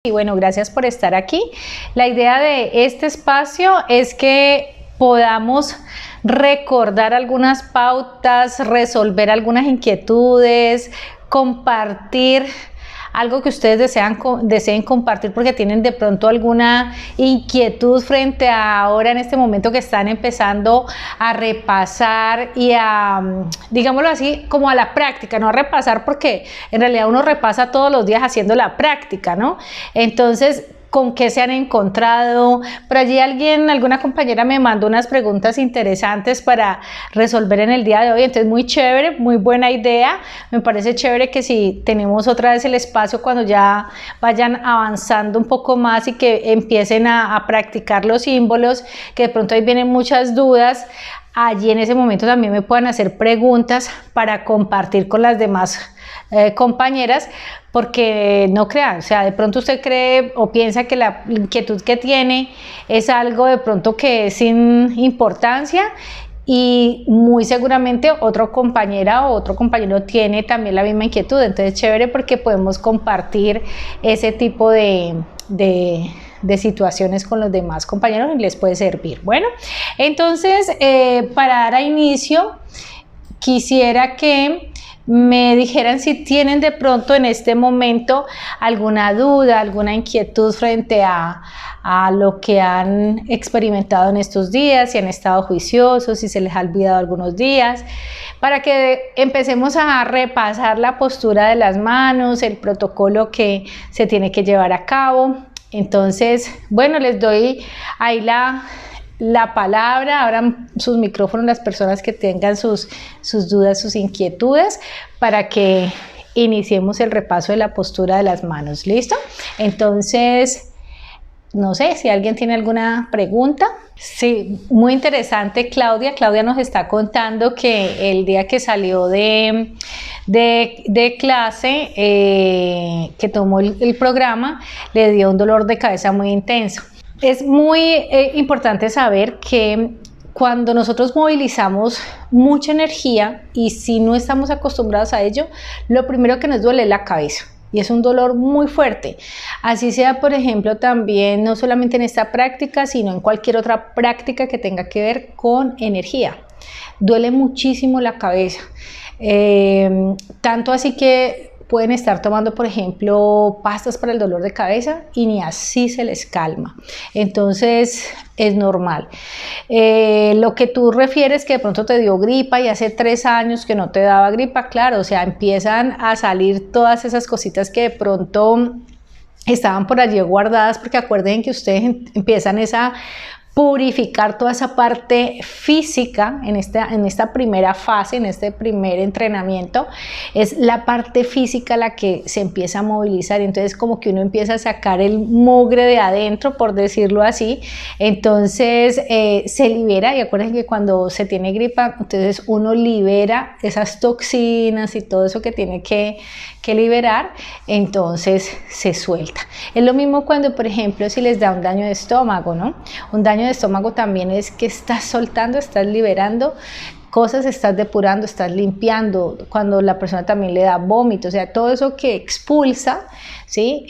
Y bueno, gracias por estar aquí. La idea de este espacio es que podamos recordar algunas pautas, resolver algunas inquietudes, compartir algo que ustedes deseen compartir porque tienen de pronto alguna inquietud frente a ahora en este momento que están empezando a repasar y a, digámoslo así, como a la práctica, no a repasar porque en realidad uno repasa todos los días haciendo la práctica, ¿no? Entonces, ¿con qué se han encontrado? Por allí alguna compañera me mandó unas preguntas interesantes para resolver en el día de hoy, entonces muy chévere, muy buena idea. Me parece chévere que si tenemos otra vez el espacio cuando ya vayan avanzando un poco más y que empiecen a practicar los símbolos, que de pronto ahí vienen muchas dudas, allí en ese momento también me puedan hacer preguntas para compartir con las demás compañeras, porque no crean, o sea, de pronto usted cree o piensa que la inquietud que tiene es algo de pronto que es sin importancia y muy seguramente otra compañera o otro compañero tiene también la misma inquietud, entonces chévere porque podemos compartir ese tipo de situaciones con los demás compañeros y les puede servir. Bueno, entonces para dar a inicio quisiera que me dijeran si tienen de pronto en este momento alguna duda, alguna inquietud frente a lo que han experimentado en estos días, si han estado juiciosos, si se les ha olvidado algunos días, para que empecemos a repasar la postura de las manos, el protocolo que se tiene que llevar a cabo. Entonces, bueno, les doy ahí la palabra, abran sus micrófonos las personas que tengan sus dudas, sus inquietudes, para que iniciemos el repaso de la postura de las manos. ¿Listo? Entonces, no sé si alguien tiene alguna pregunta. Sí, muy interesante, Claudia. Claudia nos está contando que el día que salió de clase, que tomó el programa, le dio un dolor de cabeza muy intenso. Es muy importante saber que cuando nosotros movilizamos mucha energía y si no estamos acostumbrados a ello, lo primero que nos duele es la cabeza. Y es un dolor muy fuerte. Así sea, por ejemplo, también no solamente en esta práctica, sino en cualquier otra práctica que tenga que ver con energía. Duele muchísimo la cabeza. Tanto así que pueden estar tomando, por ejemplo, pastas para el dolor de cabeza y ni así se les calma. Entonces es normal. Lo que tú refieres que de pronto te dio gripa y hace 3 años que no te daba gripa, claro, o sea, empiezan a salir todas esas cositas que de pronto estaban por allí guardadas, porque acuerden que ustedes empiezan esa purificar toda esa parte física en esta primera fase, en este primer entrenamiento, es la parte física la que se empieza a movilizar, entonces como que uno empieza a sacar el mugre de adentro, por decirlo así, entonces se libera, y acuérdense que cuando se tiene gripa, entonces uno libera esas toxinas y todo eso que tiene que liberar, entonces se suelta. Es lo mismo cuando, por ejemplo, si les da un daño de estómago, ¿no? Un daño de estómago también es que estás soltando, estás liberando cosas, estás depurando, estás limpiando. Cuando la persona también le da vómito, o sea, todo eso que expulsa, ¿sí?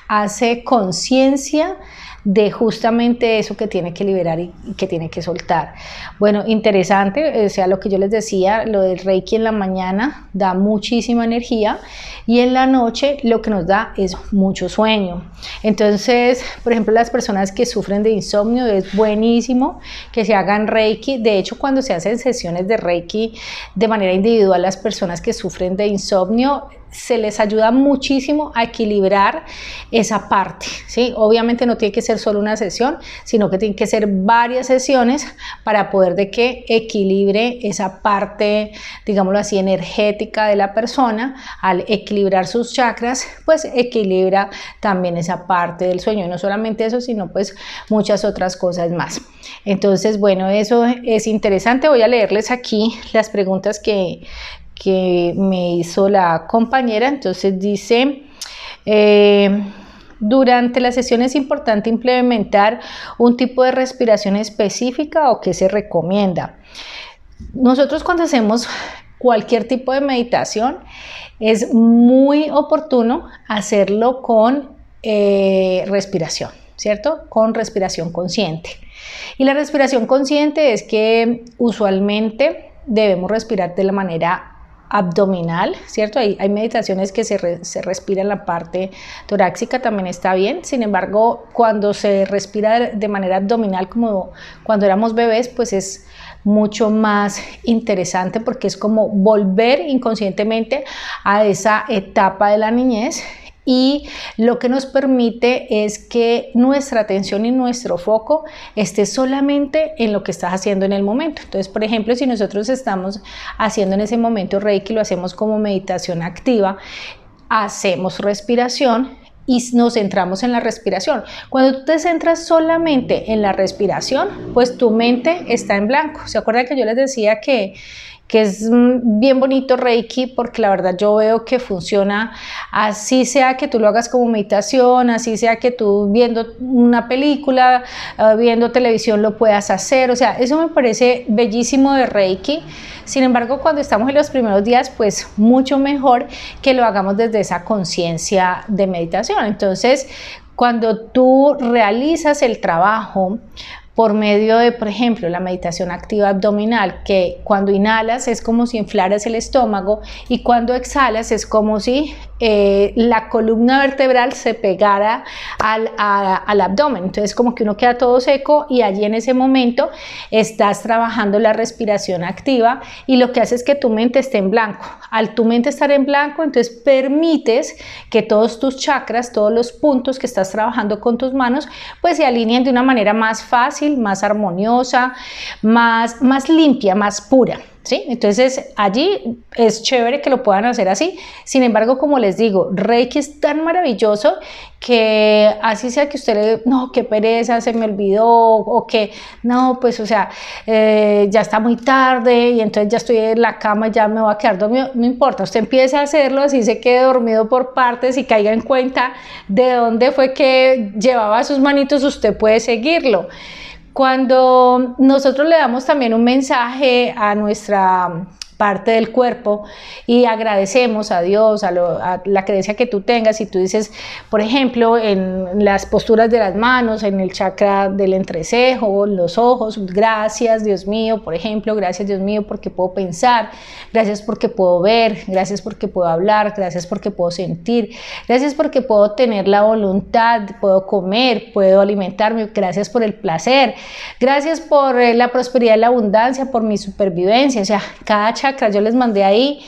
Hace conciencia de justamente eso que tiene que liberar y que tiene que soltar. Bueno, interesante, o sea, lo que yo les decía, lo del Reiki en la mañana da muchísima energía y en la noche lo que nos da es mucho sueño. Entonces, por ejemplo, las personas que sufren de insomnio, es buenísimo que se hagan Reiki. De hecho, cuando se hacen sesiones de Reiki de manera individual, las personas que sufren de insomnio, se les ayuda muchísimo a equilibrar esa parte, ¿sí? Obviamente no tiene que ser solo una sesión, sino que tienen que ser varias sesiones para poder de que equilibre esa parte, digámoslo así, energética de la persona. Al equilibrar sus chakras, pues equilibra también esa parte del sueño, y no solamente eso, sino pues muchas otras cosas más. Entonces, bueno, eso es interesante. Voy a leerles aquí las preguntas que me hizo la compañera. Entonces dice, durante la sesión es importante implementar un tipo de respiración específica o qué se recomienda. Nosotros cuando hacemos cualquier tipo de meditación es muy oportuno hacerlo con respiración, ¿cierto? Con respiración consciente. Y la respiración consciente es que usualmente debemos respirar de la manera abdominal, ¿cierto? Hay meditaciones que se respira en la parte torácica, también está bien. Sin embargo, cuando se respira de manera abdominal, como cuando éramos bebés, pues es mucho más interesante porque es como volver inconscientemente a esa etapa de la niñez. Y lo que nos permite es que nuestra atención y nuestro foco esté solamente en lo que estás haciendo en el momento. Entonces, por ejemplo, si nosotros estamos haciendo en ese momento Reiki, lo hacemos como meditación activa, hacemos respiración y nos centramos en la respiración. Cuando tú te centras solamente en la respiración, pues tu mente está en blanco. ¿Se acuerdan que yo les decía que es bien bonito Reiki? Porque la verdad yo veo que funciona, así sea que tú lo hagas como meditación, así sea que tú viendo una película, viendo televisión lo puedas hacer, o sea, eso me parece bellísimo de Reiki. Sin embargo, cuando estamos en los primeros días, pues mucho mejor que lo hagamos desde esa conciencia de meditación. Entonces, cuando tú realizas el trabajo por medio de, por ejemplo, la meditación activa abdominal, que cuando inhalas es como si inflaras el estómago y cuando exhalas es como si la columna vertebral se pegara al abdomen. Entonces como que uno queda todo seco y allí en ese momento estás trabajando la respiración activa y lo que hace es que tu mente esté en blanco. Al tu mente estar en blanco, entonces permites que todos tus chakras, todos los puntos que estás trabajando con tus manos, pues se alineen de una manera más fácil, más armoniosa, más limpia, más pura, ¿sí? Entonces allí es chévere que lo puedan hacer así. Sin embargo, como les digo, Reiki es tan maravilloso que así sea que usted no, qué pereza, se me olvidó, o que no, pues o sea, ya está muy tarde y entonces ya estoy en la cama y ya me voy a quedar dormido, no importa, usted empieza a hacerlo, así se quede dormido por partes y caiga en cuenta de dónde fue que llevaba sus manitos, usted puede seguirlo. Cuando nosotros le damos también un mensaje a nuestra parte del cuerpo y agradecemos a Dios, a la creencia que tú tengas, y tú dices, por ejemplo, en las posturas de las manos, en el chakra del entrecejo, los ojos, gracias Dios mío, por ejemplo, gracias Dios mío porque puedo pensar, gracias porque puedo ver, gracias porque puedo hablar, gracias porque puedo sentir, gracias porque puedo tener la voluntad, puedo comer, puedo alimentarme, gracias por el placer, gracias por la prosperidad y la abundancia, por mi supervivencia. O sea, cada chakra, yo les mandé ahí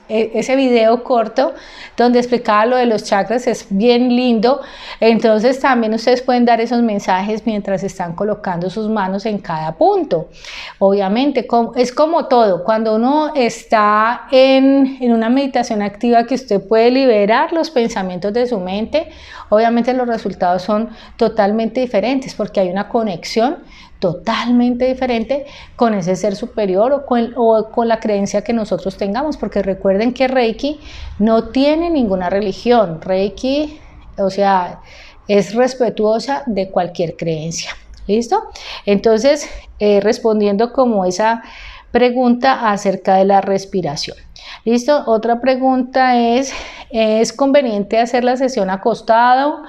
ese video corto donde explicaba lo de los chakras, es bien lindo. Entonces también ustedes pueden dar esos mensajes mientras están colocando sus manos en cada punto. Obviamente es como todo, cuando uno está en una meditación activa que usted puede liberar los pensamientos de su mente, obviamente los resultados son totalmente diferentes porque hay una conexión totalmente diferente con ese ser superior o con la creencia que nosotros tengamos, porque recuerden que Reiki no tiene ninguna religión. Reiki, o sea, es respetuosa de cualquier creencia. ¿Listo? Entonces, respondiendo como esa pregunta acerca de la respiración. ¿Listo? Otra pregunta ¿es conveniente hacer la sesión acostado,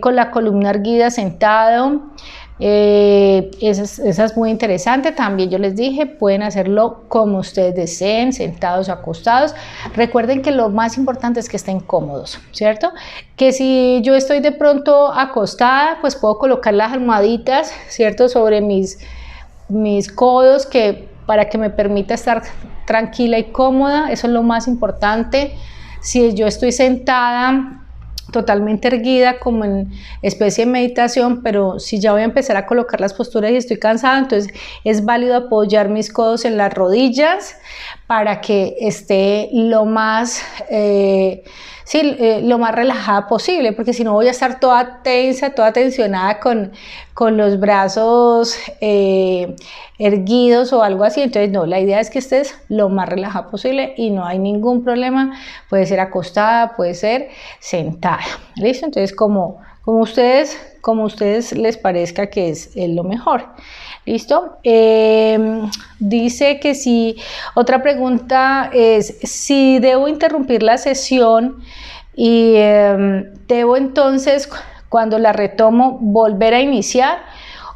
con la columna erguida, sentado? Esa es muy interesante. También yo les dije, pueden hacerlo como ustedes deseen, sentados o acostados. Recuerden que lo más importante es que estén cómodos, ¿cierto? Que si yo estoy de pronto acostada, pues puedo colocar las almohaditas, ¿cierto? Sobre mis codos, para que me permita estar tranquila y cómoda. Eso es lo más importante. Si yo estoy sentada totalmente erguida, como en especie de meditación, pero si ya voy a empezar a colocar las posturas y estoy cansada, entonces es válido apoyar mis codos en las rodillas para que esté lo más relajada posible, porque si no voy a estar toda tensa, toda tensionada con los brazos erguidos o algo así. Entonces no, la idea es que estés lo más relajada posible y no hay ningún problema. Puede ser acostada, puede ser sentada. ¿Listo? Entonces como ustedes les parezca que es lo mejor. ¿Listo? Dice que si, otra pregunta es si debo interrumpir la sesión y debo entonces, cuando la retomo, volver a iniciar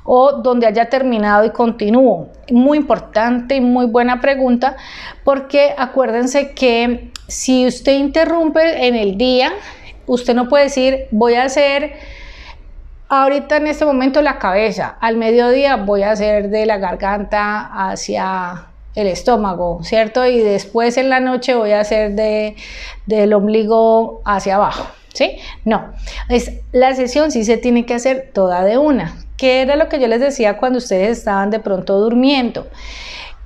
o donde haya terminado y continúo. Muy importante y muy buena pregunta, porque acuérdense que si usted interrumpe en el día, usted no puede decir voy a hacer ahorita en este momento la cabeza, al mediodía voy a hacer de la garganta hacia el estómago, ¿cierto? Y después en la noche voy a hacer del ombligo hacia abajo, ¿sí? No, la sesión sí se tiene que hacer toda de una, que era lo que yo les decía cuando ustedes estaban de pronto durmiendo,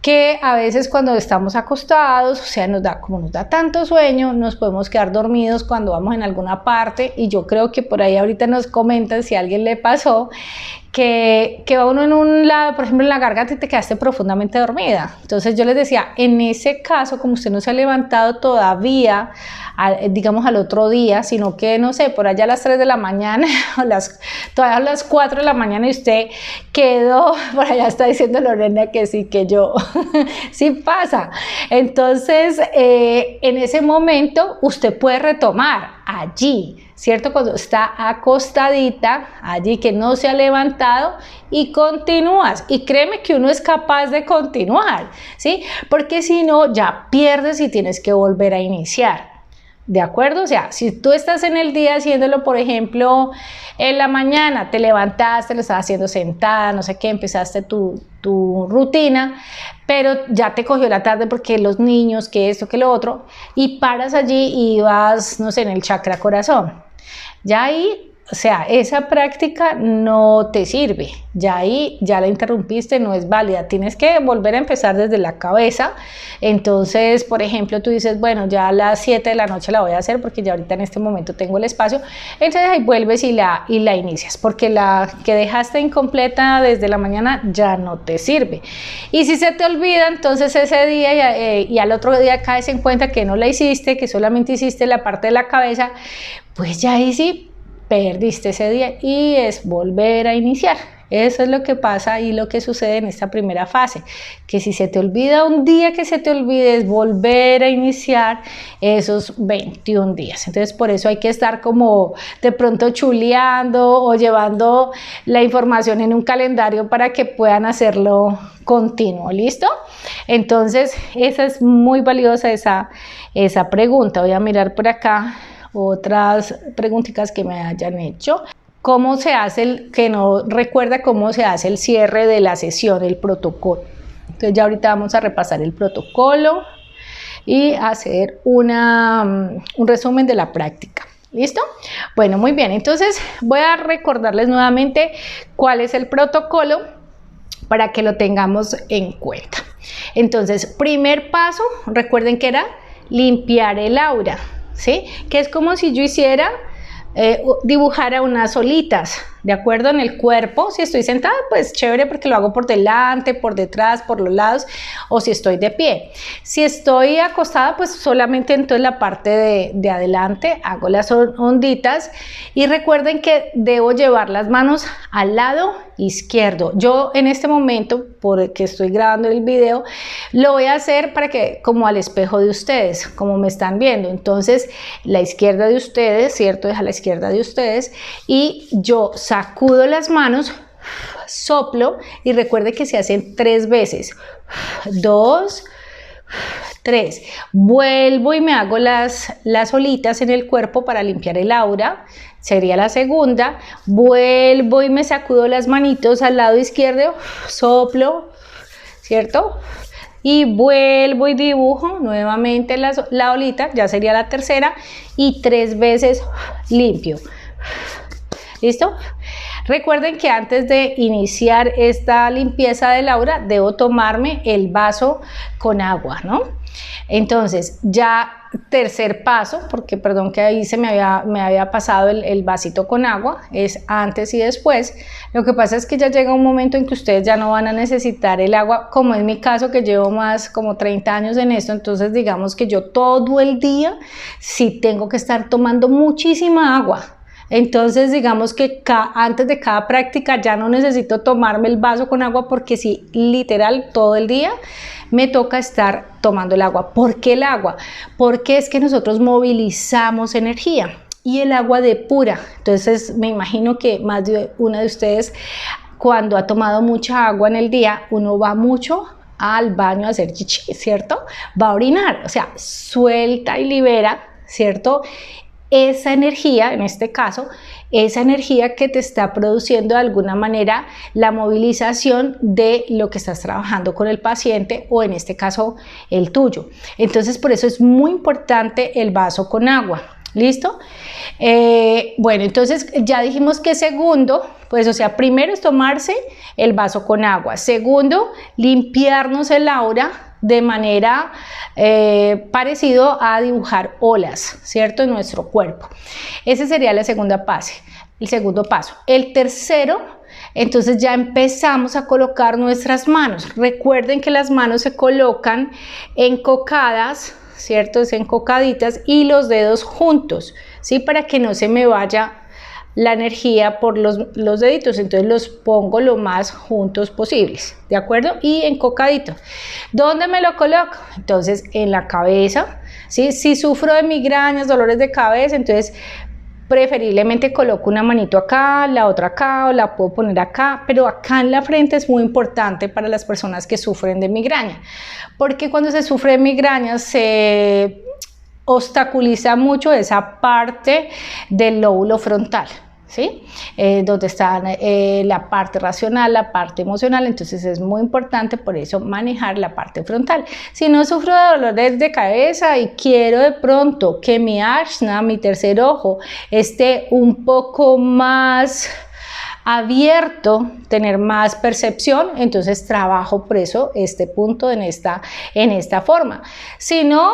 que a veces cuando estamos acostados, o sea, como nos da tanto sueño, nos podemos quedar dormidos cuando vamos en alguna parte, y yo creo que por ahí ahorita nos comentan si a alguien le pasó, que va uno en un lado, por ejemplo en la garganta, y te quedaste profundamente dormida. Entonces yo les decía, en ese caso, como usted no se ha levantado todavía, digamos al otro día, sino que no sé, por allá a las 3 de la mañana o todavía a las 4 de la mañana, y usted quedó, por allá está diciendo Lorena que sí, que yo, sí pasa. Entonces en ese momento usted puede retomar allí, ¿cierto? Cuando está acostadita, allí que no se ha levantado, y continúas. Y créeme que uno es capaz de continuar, ¿sí? Porque si no, ya pierdes y tienes que volver a iniciar. ¿De acuerdo? O sea, si tú estás en el día haciéndolo, por ejemplo, en la mañana te levantaste, lo estabas haciendo sentada, no sé qué, empezaste tu rutina, pero ya te cogió la tarde porque los niños, que esto, que lo otro, y paras allí y vas, no sé, en el chakra corazón. Ya ahí, o sea, esa práctica no te sirve, ya ahí ya la interrumpiste, no es válida, tienes que volver a empezar desde la cabeza. Entonces, por ejemplo, tú dices, bueno, ya a las 7 de la noche la voy a hacer porque ya ahorita en este momento tengo el espacio, entonces ahí vuelves y la inicias, porque la que dejaste incompleta desde la mañana ya no te sirve. Y si se te olvida, entonces ese día y al otro día caes en cuenta que no la hiciste, que solamente hiciste la parte de la cabeza, pues ya ahí sí perdiste ese día, y es volver a iniciar. Eso es lo que pasa y lo que sucede en esta primera fase, que si se te olvida un día, que se te olvide, es volver a iniciar esos 21 días. Entonces por eso hay que estar como de pronto chuleando o llevando la información en un calendario para que puedan hacerlo continuo. ¿Listo? Entonces esa es muy valiosa esa pregunta. Voy a mirar por acá otras preguntitas que me hayan hecho. ¿Cómo se hace que no recuerda cómo se hace el cierre de la sesión, el protocolo? Entonces ya ahorita vamos a repasar el protocolo y hacer un resumen de la práctica. ¿Listo? Bueno, muy bien. Entonces voy a recordarles nuevamente cuál es el protocolo para que lo tengamos en cuenta. Entonces, primer paso, recuerden que era limpiar el aura, ¿sí? Que es como si yo hiciera, dibujara unas olitas, ¿de acuerdo? En el cuerpo. Si estoy sentada, pues chévere, porque lo hago por delante, por detrás, por los lados, o si estoy de pie. Si estoy acostada, pues solamente entonces la parte de adelante hago las onditas, y recuerden que debo llevar las manos al lado izquierdo. Yo en este momento, porque estoy grabando el video, lo voy a hacer para que, como al espejo de ustedes, como me están viendo. Entonces la izquierda de ustedes, ¿cierto? Es a la izquierda de ustedes, y yo sacudo las manos, soplo, y recuerde que se hacen 3 veces. 2, 3. Vuelvo y me hago las olitas en el cuerpo para limpiar el aura. Sería la segunda. Vuelvo y me sacudo las manitos al lado izquierdo, soplo, ¿cierto? Y vuelvo y dibujo nuevamente la olita, ya sería la tercera, y 3 veces limpio. ¿Listo? Recuerden que antes de iniciar esta limpieza del aura, debo tomarme el vaso con agua, ¿no? Entonces, ya tercer paso, porque perdón que ahí me había pasado el vasito con agua, es antes y después. Lo que pasa es que ya llega un momento en que ustedes ya no van a necesitar el agua, como es mi caso, que llevo más como 30 años en esto. Entonces digamos que yo todo el día sí tengo que estar tomando muchísima agua. Entonces digamos que antes de cada práctica ya no necesito tomarme el vaso con agua, porque si literal todo el día me toca estar tomando el agua. ¿Por qué el agua? Porque es que nosotros movilizamos energía y el agua depura. Entonces me imagino que más de una de ustedes, cuando ha tomado mucha agua en el día, uno va mucho al baño a hacer chichi, ¿cierto? Va a orinar, o sea, suelta y libera, ¿cierto? Esa energía, en este caso, esa energía que te está produciendo de alguna manera la movilización de lo que estás trabajando con el paciente, o en este caso el tuyo. Entonces por eso es muy importante el vaso con agua. ¿Listo? Bueno, entonces ya dijimos que segundo, pues o sea, primero es tomarse el vaso con agua. Segundo, limpiarnos el aura de manera parecido a dibujar olas, ¿cierto? En nuestro cuerpo. Ese sería la segunda fase, el segundo paso. El tercero, entonces ya empezamos a colocar nuestras manos. Recuerden que las manos se colocan encocadas, ¿cierto? Encocaditas, y los dedos juntos, ¿sí? Para que no se me vaya la energía por los deditos. Entonces los pongo lo más juntos posibles, ¿de acuerdo? Y encocaditos. ¿Dónde me lo coloco? Entonces en la cabeza, ¿sí? Si sufro de migrañas, dolores de cabeza, entonces preferiblemente coloco una manito acá, la otra acá, o la puedo poner acá, pero acá en la frente es muy importante para las personas que sufren de migraña, porque cuando se sufre de migraña se obstaculiza mucho esa parte del lóbulo frontal, ¿sí? Donde está la parte racional, la parte emocional. Entonces es muy importante por eso manejar la parte frontal. Si no sufro de dolores de cabeza y quiero de pronto que mi ajna, mi tercer ojo, esté un poco más abierto, tener más percepción, entonces trabajo por eso este punto en esta forma. Si no,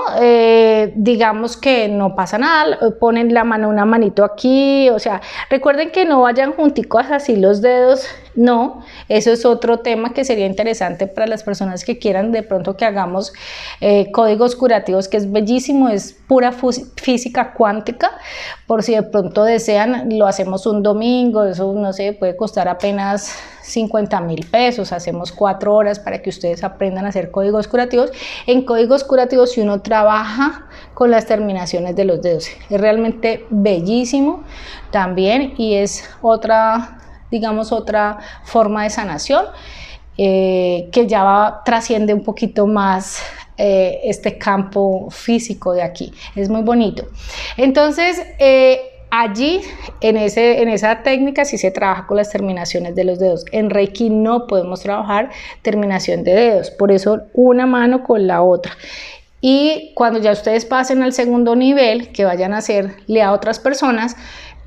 digamos que no pasa nada, ponen la mano, una manito aquí, o sea, recuerden que no vayan junticos así los dedos, no, eso es otro tema que sería interesante para las personas que quieran de pronto que hagamos códigos curativos, que es bellísimo, es pura física cuántica. Por si de pronto desean, lo hacemos un domingo, eso no sé, puede costar apenas 50.000 pesos, hacemos 4 horas para que ustedes aprendan a hacer códigos curativos. En códigos curativos, si uno trabaja con las terminaciones de los dedos, es realmente bellísimo también, y es otra, digamos, otra forma de sanación que ya trasciende un poquito más este campo físico de aquí. Es muy bonito. Entonces allí en esa técnica sí se trabaja con las terminaciones de los dedos. En Reiki no podemos trabajar terminación de dedos, por eso una mano con la otra. Y cuando ya ustedes pasen al segundo nivel, que vayan a hacerle a otras personas,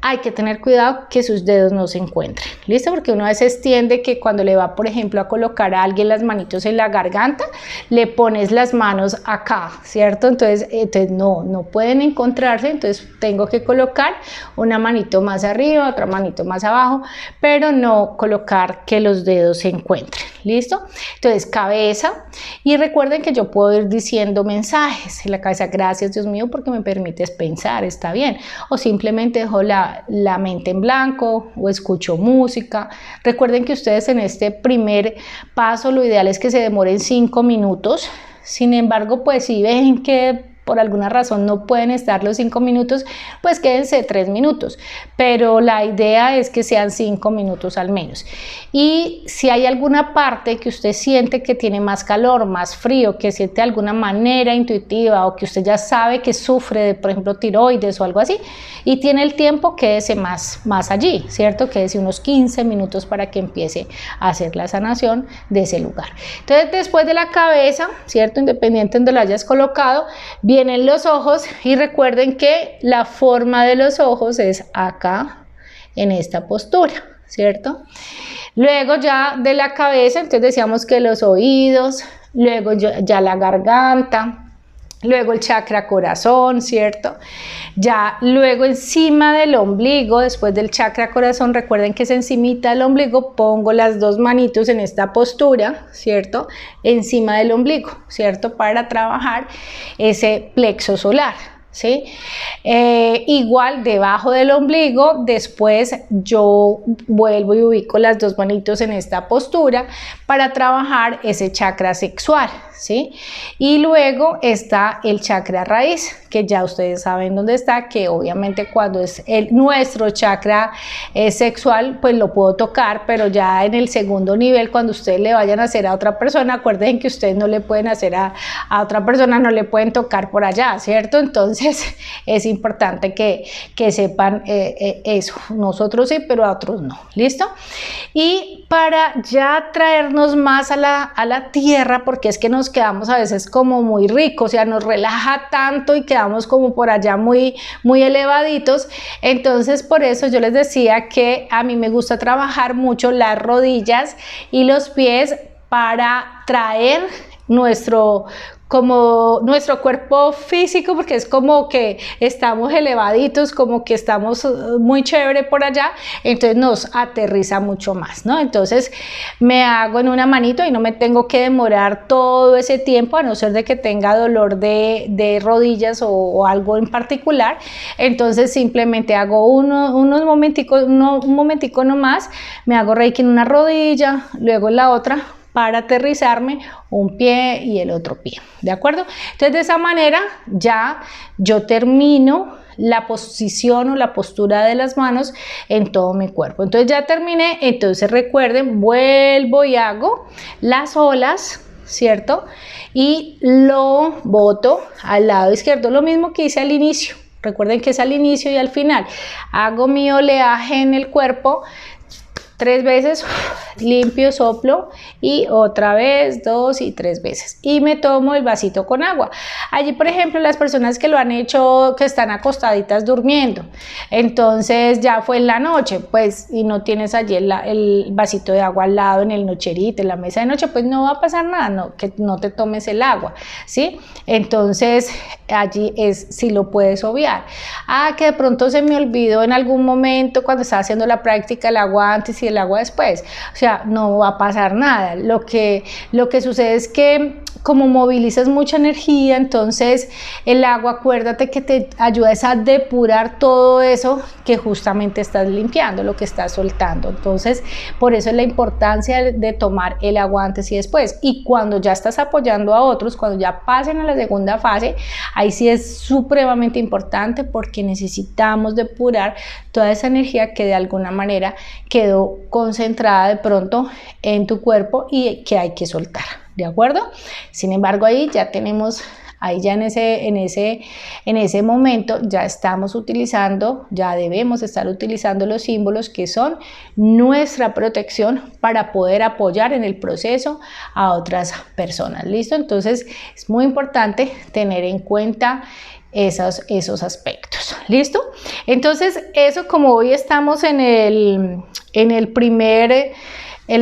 hay que tener cuidado que sus dedos no se encuentren, ¿listo? Porque uno a veces tiende que cuando le va, por ejemplo, a colocar a alguien las manitos en la garganta, le pones las manos acá, ¿cierto? Entonces no pueden encontrarse, entonces tengo que colocar una manito más arriba, otra manito más abajo, pero no colocar que los dedos se encuentren, ¿listo? Entonces, cabeza, y recuerden que yo puedo ir diciendo mensajes en la cabeza: gracias Dios mío porque me permites pensar, está bien, o simplemente dejo la mente en blanco, o escucho música. Recuerden que ustedes en este primer paso lo ideal es que se demoren 5 minutos. Sin embargo, pues si ven que por alguna razón no pueden estar los 5 minutos, pues quédense 3 minutos, pero la idea es que sean 5 minutos al menos. Y si hay alguna parte que usted siente que tiene más calor, más frío, que siente de alguna manera intuitiva, o que usted ya sabe que sufre de, por ejemplo, tiroides o algo así, y tiene el tiempo, quédese más allí, ¿cierto? Quédese unos 15 minutos para que empiece a hacer la sanación de ese lugar. Entonces, después de la cabeza, ¿cierto? Independiente de donde lo hayas colocado, vienen los ojos, y recuerden que la forma de los ojos es acá, en esta postura, ¿cierto? Luego ya de la cabeza, entonces decíamos que los oídos, luego ya la garganta, luego el chakra corazón, ¿cierto? Ya luego encima del ombligo, después del chakra corazón, recuerden que es encimita del ombligo, pongo las dos manitos en esta postura, ¿cierto? Encima del ombligo, ¿cierto? Para trabajar ese plexo solar, ¿sí? Igual debajo del ombligo, después yo vuelvo y ubico las dos manitos en esta postura para trabajar ese chakra sexual, ¿sí? Y luego está el chakra raíz, que ya ustedes saben dónde está, que obviamente cuando es nuestro chakra sexual, pues lo puedo tocar, pero ya en el segundo nivel, cuando ustedes le vayan a hacer a otra persona, acuérdense que ustedes no le pueden hacer a otra persona, no le pueden tocar por allá, ¿cierto? Entonces es importante que sepan eso. Nosotros sí, pero a otros no. ¿Listo? Y para ya traernos más a la tierra, porque es que nos quedamos a veces como muy ricos, o sea, nos relaja tanto y quedamos como por allá muy, muy elevaditos. Entonces, por eso yo les decía que a mí me gusta trabajar mucho las rodillas y los pies para traer nuestro cuerpo físico, porque es como que estamos elevaditos, como que estamos muy chévere por allá, entonces nos aterriza mucho más, ¿no? Entonces me hago en una manito y no me tengo que demorar todo ese tiempo, a no ser de que tenga dolor de rodillas o algo en particular. Entonces simplemente hago un momentico nomás, me hago reiki en una rodilla, luego en la otra, para aterrizarme un pie y el otro pie, ¿de acuerdo? Entonces de esa manera ya yo termino la posición o la postura de las manos en todo mi cuerpo. Entonces ya terminé, entonces recuerden, vuelvo y hago las olas, ¿cierto? Y lo boto al lado izquierdo, lo mismo que hice al inicio. Recuerden que es al inicio y al final. Hago mi oleaje en el cuerpo 3 veces, limpio, soplo y otra vez 2 y 3 veces y me tomo el vasito con agua. Allí, por ejemplo, las personas que lo han hecho, que están acostaditas durmiendo, entonces ya fue en la noche, pues, y no tienes allí el vasito de agua al lado en el nocherito, en la mesa de noche, pues no va a pasar nada, no, que no te tomes el agua, ¿sí? Entonces allí es si lo puedes obviar. Que de pronto se me olvidó en algún momento cuando estaba haciendo la práctica el agua antes y el agua después, o sea, no va a pasar nada. Lo que sucede es que como movilizas mucha energía, entonces el agua, acuérdate que te ayuda a depurar todo eso que justamente estás limpiando, lo que estás soltando. Entonces, por eso es la importancia de tomar el agua antes y después. Y cuando ya estás apoyando a otros, cuando ya pasen a la segunda fase, ahí sí es supremamente importante, porque necesitamos depurar toda esa energía que de alguna manera quedó concentrada de pronto en tu cuerpo y que hay que soltar. ¿De acuerdo? Sin embargo, ahí ya tenemos, ahí ya en ese momento ya estamos utilizando, ya debemos estar utilizando los símbolos que son nuestra protección para poder apoyar en el proceso a otras personas. ¿Listo? Entonces es muy importante tener en cuenta esos aspectos. ¿Listo? Entonces eso, como hoy estamos en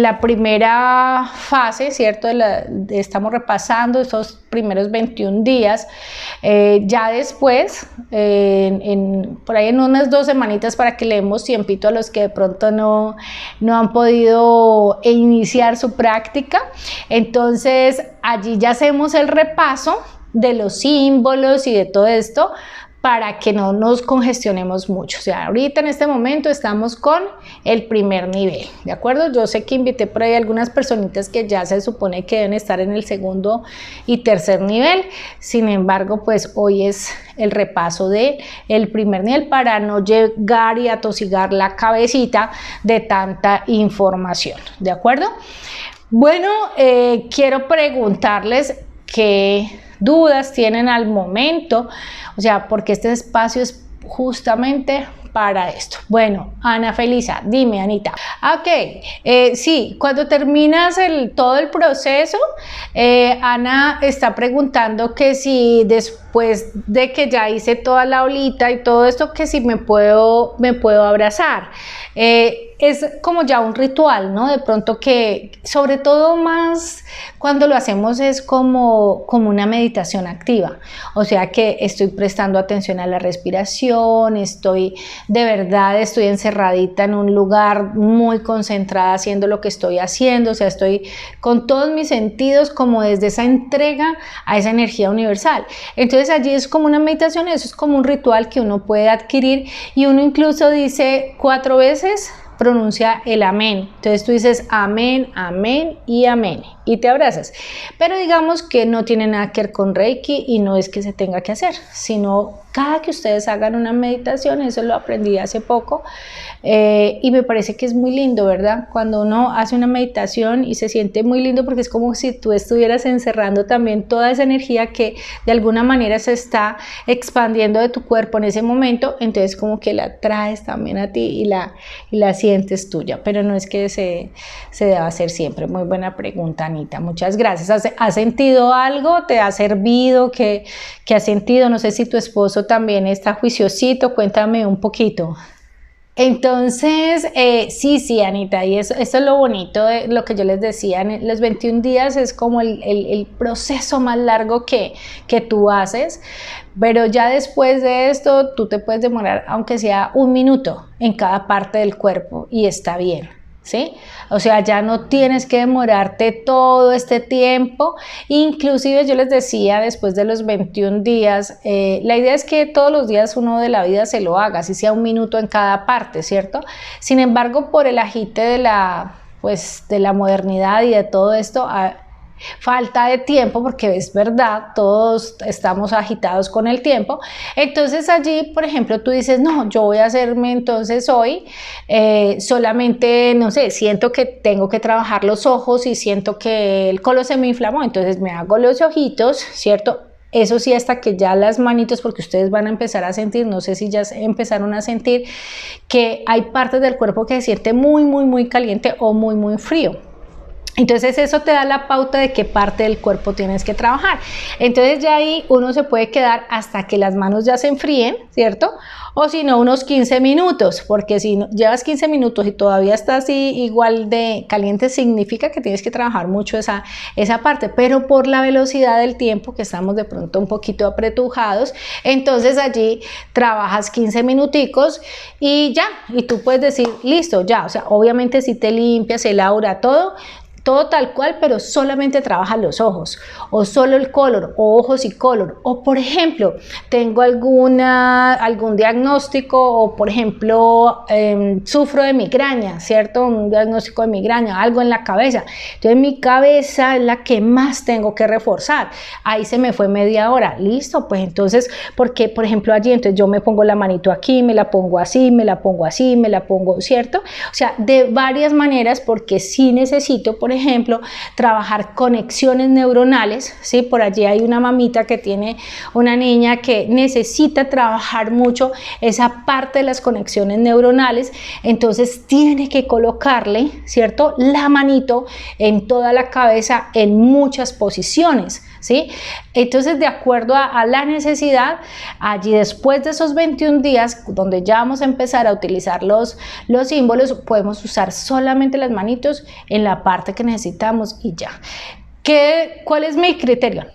la primera fase, ¿cierto? Estamos repasando estos primeros 21 días. Ya después, por ahí en unas 2 semanitas, para que le demos tiempito a los que de pronto no han podido iniciar su práctica. Entonces, allí ya hacemos el repaso de los símbolos y de todo esto, para que no nos congestionemos mucho. O sea, ahorita en este momento estamos con el primer nivel, ¿de acuerdo? Yo sé que invité por ahí algunas personitas que ya se supone que deben estar en el segundo y tercer nivel. Sin embargo, pues hoy es el repaso de el primer nivel, para no llegar y atosigar la cabecita de tanta información, ¿de acuerdo? Bueno, quiero preguntarles qué dudas tienen al momento, o sea, porque este espacio es justamente para esto. Bueno, Ana Felisa, dime, Anita. Ok, sí, cuando terminas todo el proceso, Ana está preguntando que si después de que ya hice toda la olita y todo esto, que si me puedo abrazar. es como ya un ritual, ¿no? De pronto que, sobre todo más cuando lo hacemos es como una meditación activa, o sea que estoy prestando atención a la respiración, estoy encerradita en un lugar muy concentrada haciendo lo que estoy haciendo, o sea, estoy con todos mis sentidos como desde esa entrega a esa energía universal. Entonces allí es como una meditación, eso es como un ritual que uno puede adquirir y uno incluso dice 4 veces, pronuncia el amén. Entonces tú dices amén, amén y amén y te abrazas. Pero digamos que no tiene nada que ver con Reiki y no es que se tenga que hacer, sino cada que ustedes hagan una meditación, eso lo aprendí hace poco y me parece que es muy lindo, ¿verdad? Cuando uno hace una meditación y se siente muy lindo porque es como si tú estuvieras encerrando también toda esa energía que de alguna manera se está expandiendo de tu cuerpo en ese momento, entonces como que la traes también a ti y la sientes tuya, pero no es que se deba hacer siempre. Muy buena pregunta, Anita, muchas gracias. ¿Has sentido algo? ¿Te ha servido? ¿Qué has sentido? No sé si tu esposo también está juiciosito, cuéntame un poquito. Entonces, sí, Anita, y eso es lo bonito de lo que yo les decía, los 21 días es como el proceso más largo que tú haces, pero ya después de esto tú te puedes demorar aunque sea 1 minuto en cada parte del cuerpo y está bien. ¿Sí? O sea, ya no tienes que demorarte todo este tiempo. Inclusive yo les decía, después de los 21 días, la idea es que todos los días uno de la vida se lo haga, así sea 1 minuto en cada parte, ¿cierto? Sin embargo, por el agite de la modernidad y de todo esto, falta de tiempo, porque es verdad, todos estamos agitados con el tiempo. Entonces allí, por ejemplo, tú dices, no, yo voy a hacerme entonces hoy solamente, no sé, siento que tengo que trabajar los ojos y siento que el colon se me inflamó, entonces me hago los ojitos, ¿cierto? Eso sí, hasta que ya las manitos, porque ustedes van a empezar a sentir, no sé si ya empezaron a sentir que hay partes del cuerpo que se siente muy, muy, muy caliente o muy, muy frío. Entonces eso te da la pauta de qué parte del cuerpo tienes que trabajar. Entonces ya ahí uno se puede quedar hasta que las manos ya se enfríen, ¿cierto? O si no, unos 15 minutos, porque si no, llevas 15 minutos y todavía está así igual de caliente, significa que tienes que trabajar mucho esa parte, pero por la velocidad del tiempo, que estamos de pronto un poquito apretujados, entonces allí trabajas 15 minuticos y ya, y tú puedes decir, listo, ya, o sea, obviamente si te limpias, el aura, todo tal cual, pero solamente trabaja los ojos, o solo el color, o ojos y color, o por ejemplo, tengo algún diagnóstico, o por ejemplo, sufro de migraña, ¿cierto? Un diagnóstico de migraña, algo en la cabeza, entonces mi cabeza es la que más tengo que reforzar, ahí se me fue media hora, listo, pues entonces, porque por ejemplo allí, entonces yo me pongo la manito aquí, me la pongo así, me la pongo así, me la pongo, ¿cierto? O sea, de varias maneras, porque sí necesito, por ejemplo, trabajar conexiones neuronales, ¿sí? Por allí hay una mamita que tiene una niña que necesita trabajar mucho esa parte de las conexiones neuronales, entonces tiene que colocarle, ¿cierto? La manito en toda la cabeza en muchas posiciones, ¿sí? Entonces, de acuerdo a la necesidad, allí después de esos 21 días, donde ya vamos a empezar a utilizar los símbolos, podemos usar solamente las manitos en la parte que necesitamos y ya. ¿Cuál es mi criterio?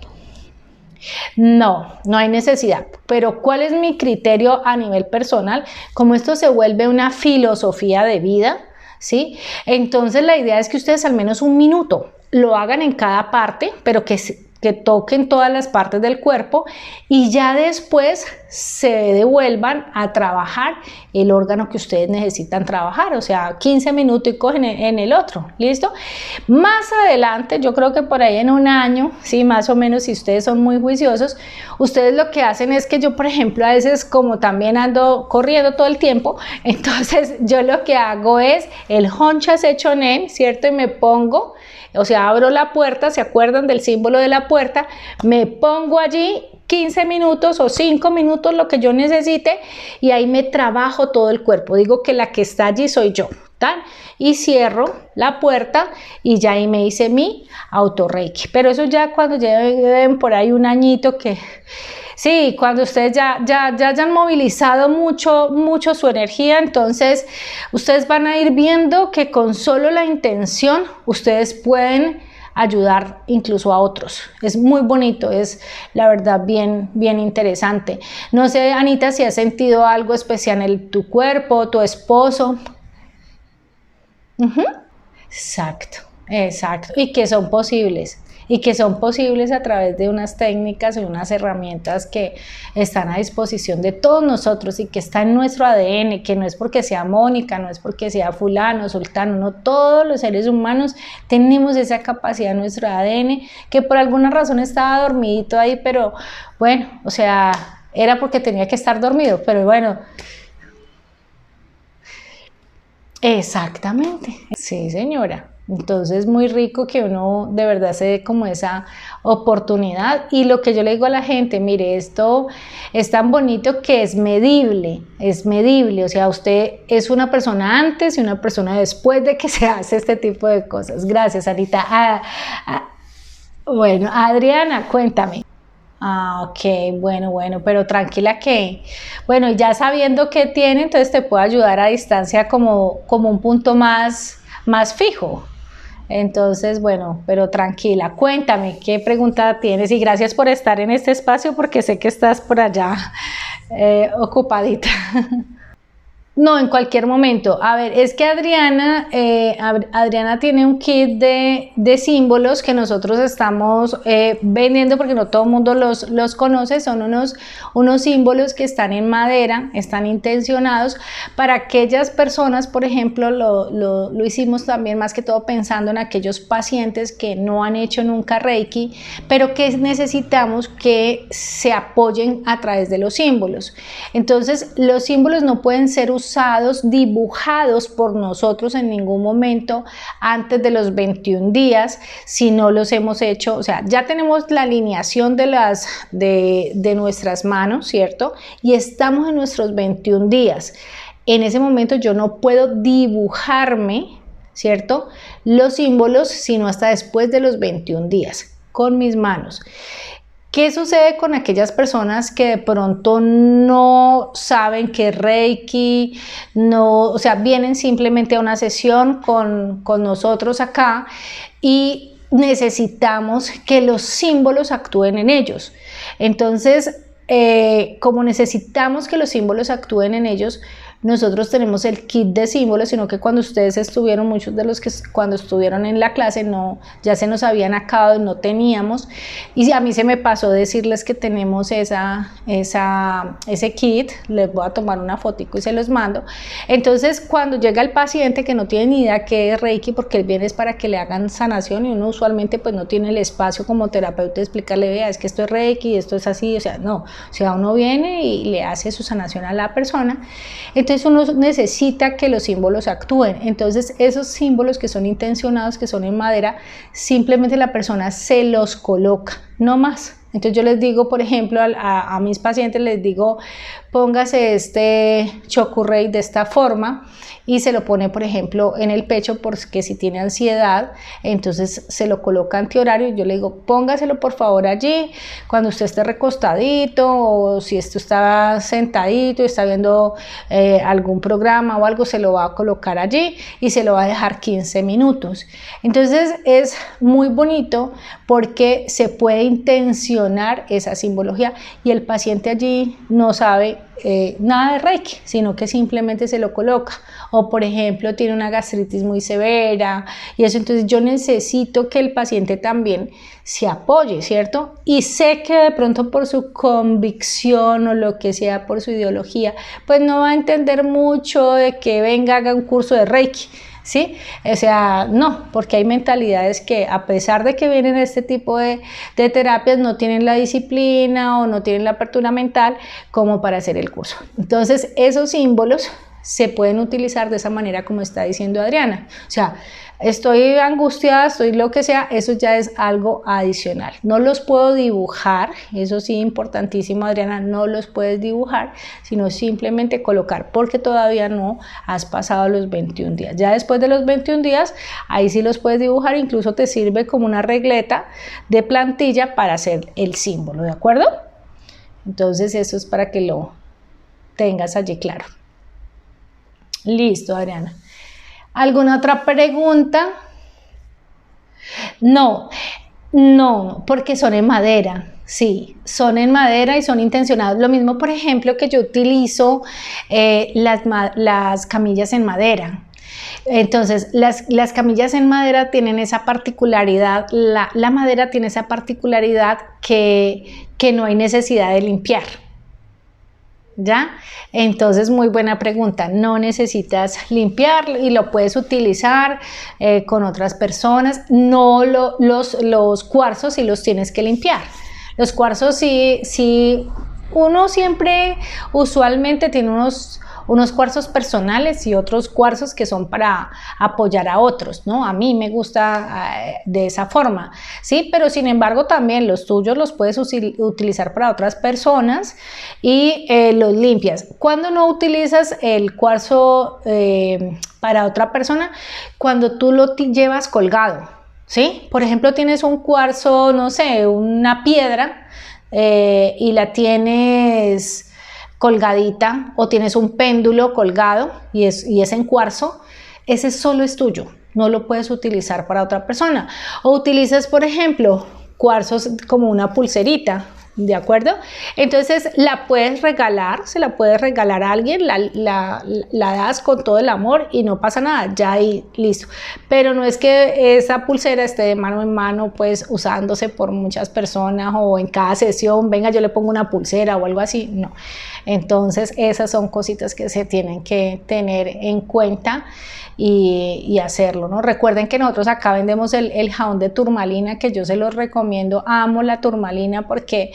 No hay necesidad, pero ¿cuál es mi criterio a nivel personal? Como esto se vuelve una filosofía de vida, ¿sí? Entonces la idea es que ustedes al menos 1 minuto lo hagan en cada parte, pero que toquen todas las partes del cuerpo y ya después se devuelvan a trabajar el órgano que ustedes necesitan trabajar, o sea, 15 minuticos en el otro, ¿listo? Más adelante, yo creo que por ahí en 1 año, sí, más o menos, si ustedes son muy juiciosos, ustedes lo que hacen es que yo, por ejemplo, a veces como también ando corriendo todo el tiempo, entonces yo lo que hago es el Honcha Sechonen, ¿cierto? Y me pongo, o sea, abro la puerta, ¿se acuerdan del símbolo de la puerta? Me pongo allí 15 minutos o 5 minutos, lo que yo necesite, y ahí me trabajo todo el cuerpo. Digo que la que está allí soy yo, ¿tal? Y cierro la puerta y ya ahí me hice mi autorreiki. Pero eso ya cuando lleven por ahí 1 añito que Sí, cuando ustedes ya hayan movilizado mucho su energía, entonces ustedes van a ir viendo que con solo la intención ustedes pueden ayudar incluso a otros. Es muy bonito, es la verdad bien interesante. No sé, Anita, si has sentido algo especial en tu cuerpo, tu esposo. Exacto, exacto. Y que son posibles a través de unas técnicas y unas herramientas que están a disposición de todos nosotros y que está en nuestro ADN, que no es porque sea Mónica, no es porque sea fulano, sultano, no, todos los seres humanos tenemos esa capacidad en nuestro ADN que por alguna razón estaba dormidito ahí, pero bueno, o sea, era porque tenía que estar dormido, pero bueno. Exactamente, sí señora. Entonces muy rico que uno de verdad se dé como esa oportunidad y lo que yo le digo a la gente, mire, esto es tan bonito que es medible, o sea, usted es una persona antes y una persona después de que se hace este tipo de cosas. Gracias, Anita. Bueno, Adriana, cuéntame. Ok, bueno, pero tranquila que, bueno, ya sabiendo qué tiene, entonces te puedo ayudar a distancia como un punto más fijo. Entonces, bueno, pero tranquila, cuéntame qué pregunta tienes y gracias por estar en este espacio porque sé que estás por allá ocupadita. No, en cualquier momento. A ver, es que Adriana tiene un kit de símbolos que nosotros estamos vendiendo porque no todo el mundo los conoce. Son unos símbolos que están en madera, están intencionados para aquellas personas, por ejemplo, lo hicimos también más que todo pensando en aquellos pacientes que no han hecho nunca Reiki, pero que necesitamos que se apoyen a través de los símbolos. Entonces, los símbolos no pueden ser dibujados por nosotros en ningún momento antes de los 21 días si no los hemos hecho, o sea, ya tenemos la alineación de nuestras manos, ¿cierto? Y estamos en nuestros 21 días. En ese momento yo no puedo dibujarme, ¿cierto? Los símbolos sino hasta después de los 21 días con mis manos. ¿Qué sucede con aquellas personas que de pronto no saben que Reiki, no, o sea, vienen simplemente a una sesión con nosotros acá y necesitamos que los símbolos actúen en ellos? Entonces, como necesitamos que los símbolos actúen en ellos, nosotros tenemos el kit de símbolos, sino que cuando ustedes estuvieron, muchos de los que cuando estuvieron en la clase ya se nos habían acabado y no teníamos, y a mí se me pasó decirles que tenemos ese kit. Les voy a tomar una fotico y se los mando. Entonces, cuando llega el paciente que no tiene ni idea qué es Reiki, porque él viene es para que le hagan sanación y uno usualmente pues no tiene el espacio como terapeuta de explicarle, vea, es que esto es Reiki, esto es así, o sea, no, o sea, uno viene y le hace su sanación a la persona. Entonces uno necesita que los símbolos actúen. Entonces esos símbolos que son intencionados, que son en madera, simplemente la persona se los coloca, no más. Entonces yo les digo, por ejemplo, a mis pacientes les digo, póngase este Chokurei de esta forma y se lo pone, por ejemplo, en el pecho porque si tiene ansiedad, entonces se lo coloca antihorario y yo le digo, póngaselo por favor allí, cuando usted esté recostadito o si esto está sentadito y está viendo algún programa o algo, se lo va a colocar allí y se lo va a dejar 15 minutos. Entonces es muy bonito porque se puede intencionar esa simbología y el paciente allí no sabe nada de Reiki, sino que simplemente se lo coloca. O por ejemplo tiene una gastritis muy severa y eso, entonces yo necesito que el paciente también se apoye, ¿cierto? Y sé que de pronto por su convicción o lo que sea, por su ideología, pues no va a entender mucho de que venga, haga un curso de Reiki, ¿sí? O sea, no, porque hay mentalidades que a pesar de que vienen este tipo de terapias, no tienen la disciplina o no tienen la apertura mental como para hacer el curso. Entonces, esos símbolos se pueden utilizar de esa manera como está diciendo Adriana. O sea, estoy angustiada, estoy lo que sea, eso ya es algo adicional. No los puedo dibujar, eso sí, importantísimo, Adriana, no los puedes dibujar, sino simplemente colocar, porque todavía no has pasado los 21 días. Ya después de los 21 días, ahí sí los puedes dibujar, incluso te sirve como una regleta de plantilla para hacer el símbolo, ¿de acuerdo? Entonces eso es para que lo tengas allí claro. Listo, Adriana. ¿Alguna otra pregunta? No, porque son en madera. Sí, son en madera y son intencionados. Lo mismo, por ejemplo, que yo utilizo las camillas en madera. Entonces, las camillas en madera tienen esa particularidad, la madera tiene esa particularidad que no hay necesidad de limpiar. ¿Ya? Entonces, muy buena pregunta. No necesitas limpiar y lo puedes utilizar con otras personas. No los cuarzos sí los tienes que limpiar. Los cuarzos sí, uno siempre usualmente tiene unos cuarzos personales y otros cuarzos que son para apoyar a otros, ¿no? A mí me gusta de esa forma, ¿sí? Pero sin embargo también los tuyos los puedes utilizar para otras personas y los limpias. ¿Cuándo no utilizas el cuarzo para otra persona? Cuando tú lo llevas colgado, ¿sí? Por ejemplo, tienes un cuarzo, no sé, una piedra y la tienes colgadita o tienes un péndulo colgado y es en cuarzo, ese solo es tuyo, no lo puedes utilizar para otra persona. O utilizas, por ejemplo, cuarzos como una pulserita, ¿de acuerdo? Entonces la puedes regalar, se la puedes regalar a alguien, la das con todo el amor y no pasa nada, ya ahí listo. Pero no es que esa pulsera esté de mano en mano, pues usándose por muchas personas o en cada sesión, venga, yo le pongo una pulsera o algo así, no. Entonces esas son cositas que se tienen que tener en cuenta y hacerlo, ¿no? Recuerden que nosotros acá vendemos el jabón de turmalina, que yo se los recomiendo, amo la turmalina porque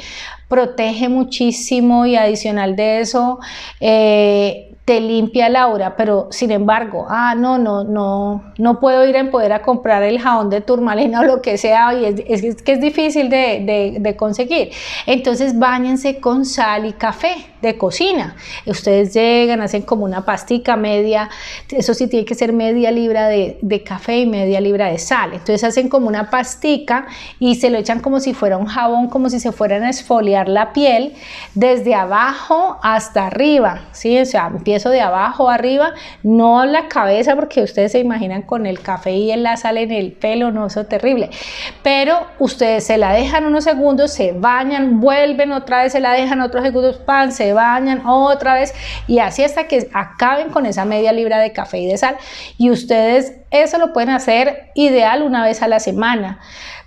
protege muchísimo y adicional de eso te limpia la aura, pero sin embargo, no puedo ir en poder a comprar el jabón de turmalina o lo que sea, y es que es difícil de conseguir. Entonces báñense con sal y café de cocina. Ustedes llegan, hacen como una pastica media, eso sí tiene que ser media libra de café y media libra de sal. Entonces hacen como una pastica y se lo echan como si fuera un jabón, como si se fueran a exfoliar la piel desde abajo hasta arriba, ¿sí? O sea, empiezo de abajo a arriba, no la cabeza, porque ustedes se imaginan con el café y la sal en el pelo, no, eso es terrible. Pero ustedes se la dejan unos segundos, se bañan, vuelven otra vez, se la dejan otros segundos, pan, se bañan otra vez y así hasta que acaben con esa media libra de café y de sal. Y ustedes eso lo pueden hacer ideal una vez a la semana.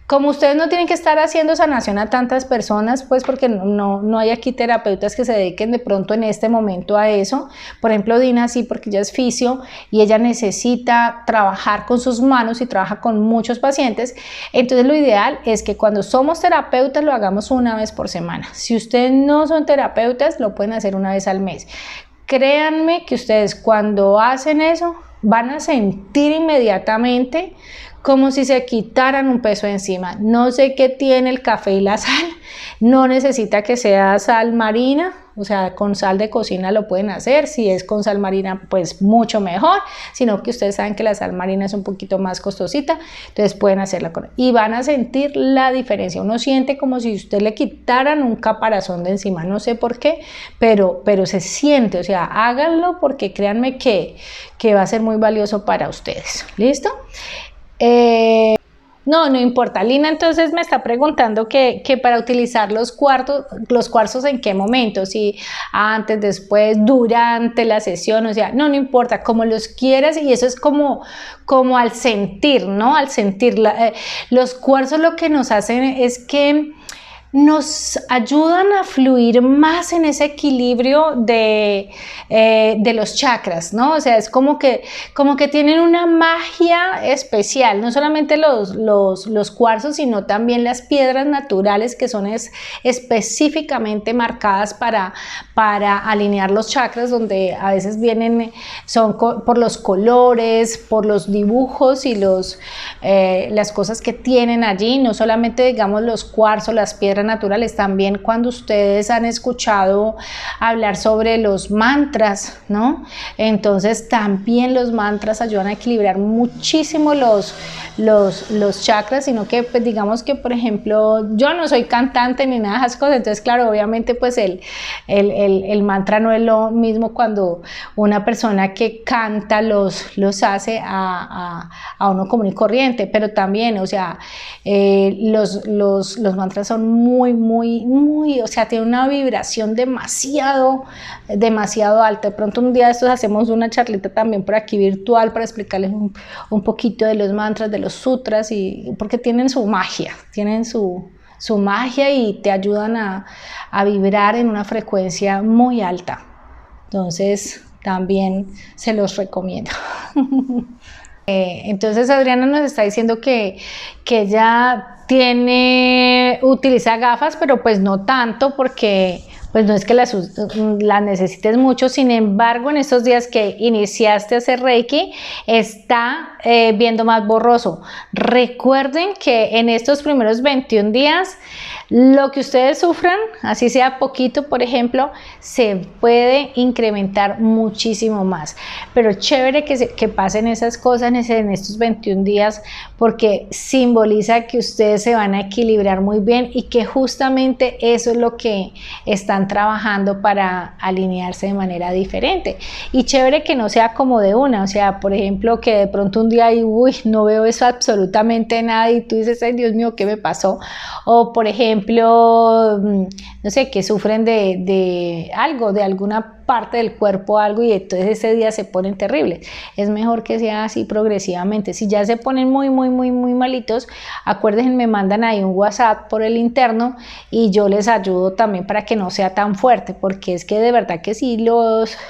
Como ustedes no tienen que estar haciendo sanación a tantas personas, pues porque no hay aquí terapeutas que se dediquen de pronto en este momento a eso. Por ejemplo, Dina sí, porque ella es fisio y ella necesita trabajar con sus manos y trabaja con muchos pacientes. Entonces lo ideal es que cuando somos terapeutas lo hagamos una vez por semana. Si ustedes no son terapeutas, lo pueden hacer una vez al mes. Créanme que ustedes cuando hacen eso van a sentir inmediatamente como si se quitaran un peso de encima. No sé qué tiene el café y la sal, no necesita que sea sal marina, o sea, con sal de cocina lo pueden hacer, si es con sal marina pues mucho mejor, sino que ustedes saben que la sal marina es un poquito más costosita, entonces pueden hacerla con y van a sentir la diferencia. Uno siente como si usted le quitaran un caparazón de encima, no sé por qué, pero se siente, o sea, háganlo porque créanme que va a ser muy valioso para ustedes. ¿Listo? No importa. Lina entonces me está preguntando que para utilizar los cuarzos en qué momento, si antes, después, durante la sesión, o sea, no importa, como los quieras, y eso es como al sentir, ¿no? Al sentir, los cuarzos lo que nos hacen es que nos ayudan a fluir más en ese equilibrio de los chakras, ¿no? O sea, es como que tienen una magia especial, no solamente los cuarzos, sino también las piedras naturales que son específicamente marcadas para alinear los chakras, donde a veces vienen, son por los colores, por los dibujos y las cosas que tienen allí, no solamente digamos los cuarzos, las piedras naturales, también cuando ustedes han escuchado hablar sobre los mantras, ¿no? Entonces también los mantras ayudan a equilibrar muchísimo los chakras, sino que pues digamos que por ejemplo yo no soy cantante ni nada de esas cosas, entonces claro, obviamente pues el mantra no es lo mismo cuando una persona que canta los hace a uno común y corriente, pero también, o sea, los mantras son muy, o sea, tienen una vibración demasiado alta. De pronto un día de estos hacemos una charlita también por aquí virtual para explicarles un poquito de los mantras, de los sutras, y porque tienen su magia, y te ayudan a vibrar en una frecuencia muy alta. Entonces también se los recomiendo. Entonces Adriana nos está diciendo que ella utiliza gafas, pero pues no tanto, porque pues no es que las necesites mucho. Sin embargo, en estos días que iniciaste a hacer Reiki, está viendo más borroso. Recuerden que en estos primeros 21 días, lo que ustedes sufran, así sea poquito, por ejemplo, se puede incrementar muchísimo más. Pero chévere que pasen esas cosas en estos 21 días, porque simboliza que ustedes se van a equilibrar muy bien y que justamente eso es lo que están trabajando para alinearse de manera diferente. Y chévere que no sea como de una, o sea, por ejemplo, que de pronto un día no veo eso absolutamente nada y tú dices, ay Dios mío, ¿qué me pasó? O por ejemplo, no sé, que sufren de algo, de alguna parte del cuerpo, algo, y entonces ese día se ponen terribles. Es mejor que sea así progresivamente. Si ya se ponen muy malitos, acuérdense, me mandan ahí un WhatsApp por el interno y yo les ayudo también para que no sea tan fuerte, porque es que de verdad que sí,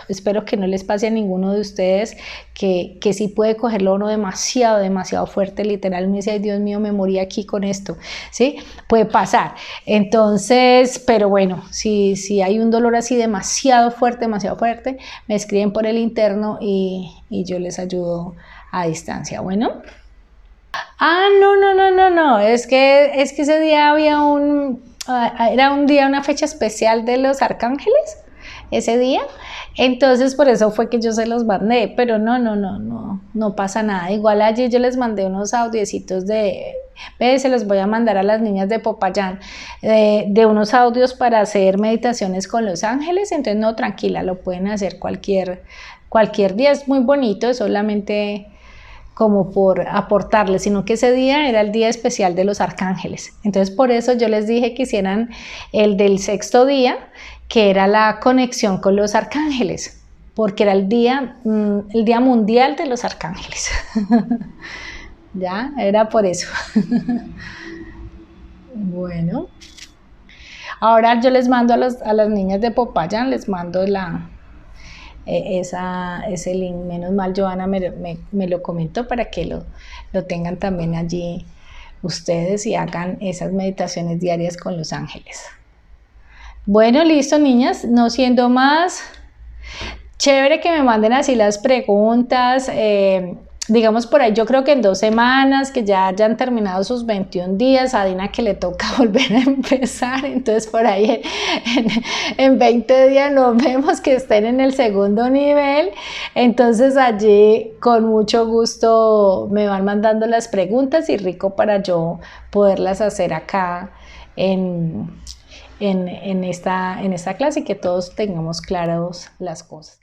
espero que no les pase a ninguno de ustedes que sí puede cogerlo uno demasiado fuerte, literal, me dice, ay Dios mío, me morí aquí con esto, ¿sí? Puede pasar. Entonces, pero bueno, si hay un dolor así demasiado fuerte, me escriben por el interno y yo les ayudo a distancia. Bueno. No, es que ese día era un día, una fecha especial de los arcángeles, ese día, entonces por eso fue que yo se los mandé, pero no pasa nada. Igual allí yo les mandé unos audiecitos se los voy a mandar a las niñas de Popayán, de unos audios para hacer meditaciones con los ángeles. Entonces no, tranquila, lo pueden hacer cualquier día, es muy bonito, es solamente como por aportarles, sino que ese día era el día especial de los arcángeles. Entonces por eso yo les dije que hicieran el del 6º día, que era la conexión con los arcángeles, porque era el día mundial de los arcángeles. Ya, era por eso. Bueno, ahora yo les mando a las niñas de Popayán, les mando ese link. Menos mal Joana me lo comentó para que lo tengan también allí ustedes y hagan esas meditaciones diarias con los ángeles. Bueno, listo, niñas, no siendo más, chévere que me manden así las preguntas, digamos por ahí, yo creo que en 2 semanas que ya hayan terminado sus 21 días, a Dina que le toca volver a empezar, entonces por ahí en 20 días nos vemos que estén en el 2º nivel, entonces allí con mucho gusto me van mandando las preguntas y rico para yo poderlas hacer acá en esta clase y que todos tengamos claros las cosas.